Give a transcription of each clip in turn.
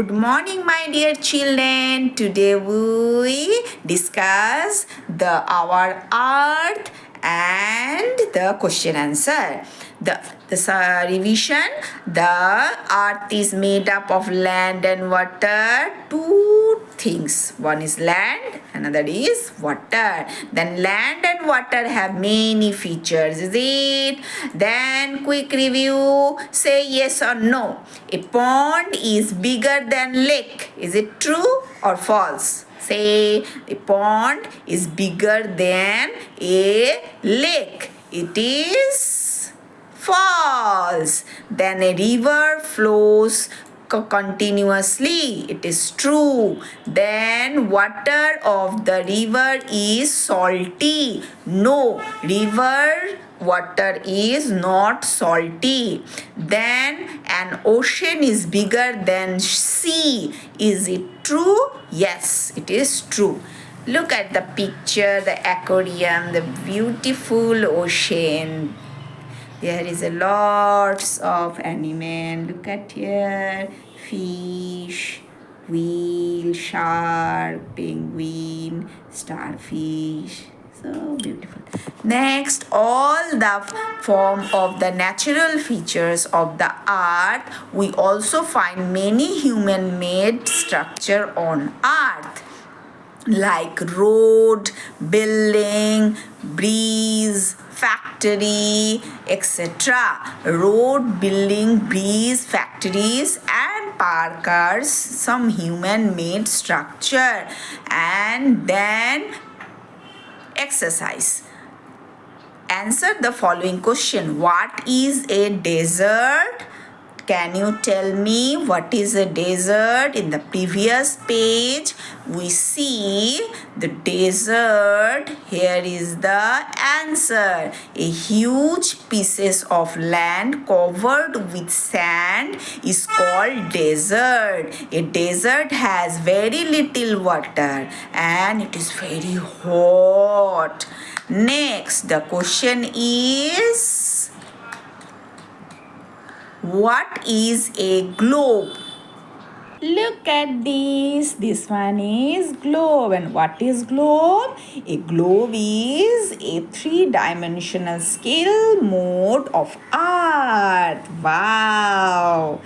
Good morning, my dear children. Today we discuss our earth and the question answer. The revision. The earth is made up of land and water. Two things. One is land, another is water. Then land and water have many features. Is it? Then quick review. Say yes or no. A pond is bigger than lake. Is it true or false? Say a pond is bigger than a lake. It is false. Then a river flows continuously. It is true. Then water of the river is salty. No, river water is not salty. Then an ocean is bigger than sea. Is it true? Yes, it is true. Look at the picture, the aquarium, the beautiful ocean. There is a lots of animal. Look at here, fish, whale, shark, penguin, starfish. So beautiful. Next, all the form of the natural features of the earth. We also find many human-made structure on earth, like road, building, bridge, factory, etc. Road, building, bridge, factories and parkers, some human-made structure. And then exercise. Answer the following question. What is a desert? Can you tell me what is a desert? In the previous page, we see the desert. Here is the answer. A huge pieces of land covered with sand is called desert. A desert has very little water and it is very hot. Next, the question is, what is a globe? Look at this. This one is globe. And what is globe? A globe is a three-dimensional scale mode of earth. Wow.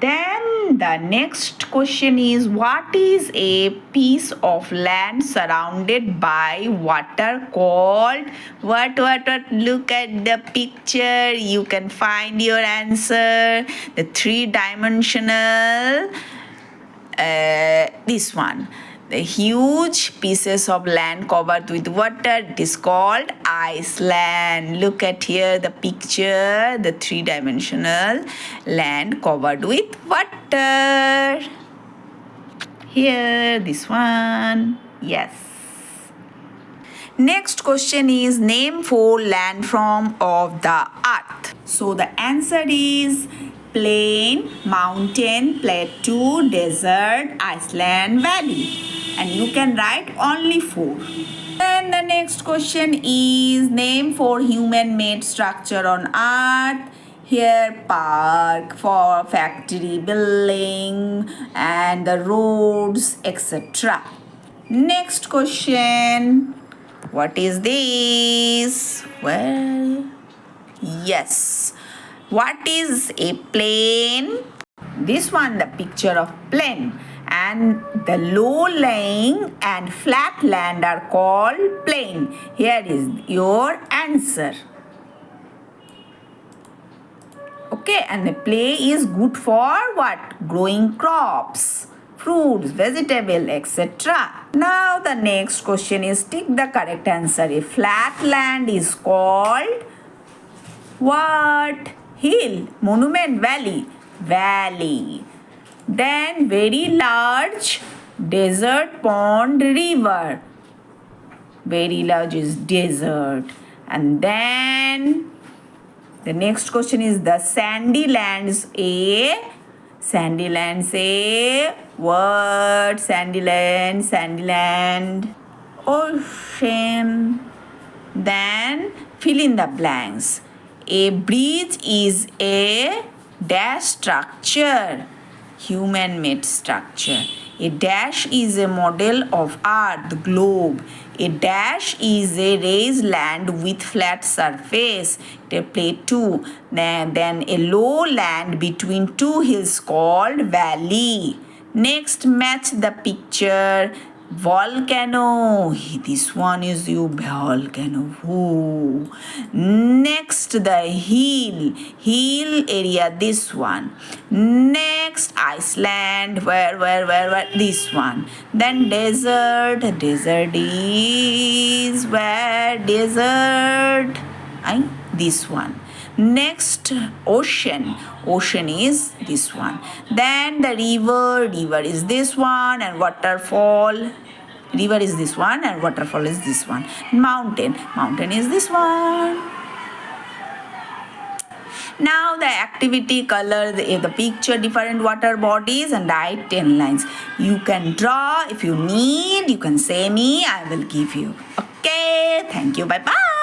Then the next question is, what is a piece of land surrounded by water called? What? Look at the picture. You can find your answer. The three-dimensional, this one. The huge pieces of land covered with water, it is called Iceland. Look at here the picture, the three-dimensional land covered with water. Here, this one. Yes. Next question is, name 4 landforms of the earth. So the answer is plain, mountain, plateau, desert, Iceland, valley. And you can write only 4. Then the next question is, name 4 human-made structure on earth. Here, park, for factory, building, and the roads, etc. Next question. What is this? Well, yes. What is a plane? This one, the picture of plane. And the low-lying and flat land are called plain. Here is your answer. Okay, and the play is good for what? Growing crops, fruits, vegetables, etc. Now the next question is, tick the correct answer. A flat land is called what? Hill, monument, valley, valley. Then very large desert, pond, river. Very large is desert. And then the next question is, the sandy lands a what? Sandy land, ocean. Then fill in the blanks. A bridge is a dash structure. human-made structure. A dash is a model of earth, globe. A dash is a raised land with flat surface, a plateau. Then a low land between two hills called valley. Next, match the picture. Volcano. This one is you volcano. Ooh. Next, the hill area. This one. Next, Iceland. Where? This one. Then desert. Desert is where? Desert. This one. Next, ocean is this one. Then the river is this one, and waterfall, river is this one and waterfall is this one. Mountain is this one. Now the activity, color the picture different water bodies and write 10 lines. You can draw. If you need, you can say me, I will give you. Okay, thank you, bye bye.